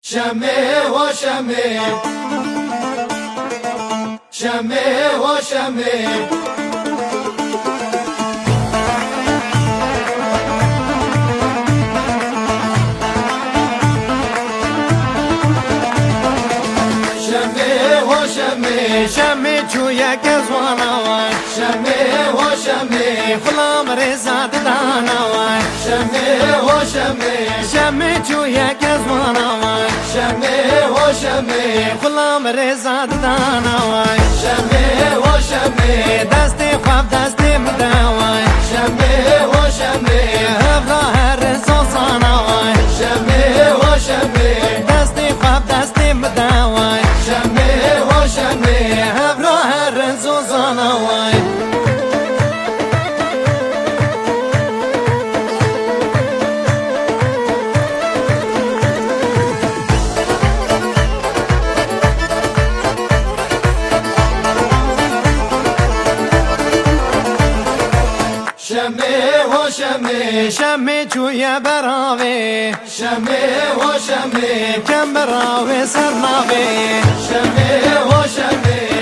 شمه و شمه شمه و شمه شمه چویا که زوانا شمه و شمه غلام رضا دانا شمه و شمه شمه چویا که زوانا شمه و شمه غلام رضا دانا شمه و شمه دست خواب دست مداوای شمه و شمه ابراه رضا صانا شمه و شمه دست خواب دست مداوای شمه و شمه ابراه رضا صانا شمه و شمه شمه چویا براوی شمه و شمه کم براوی سرناوی شمه و شمه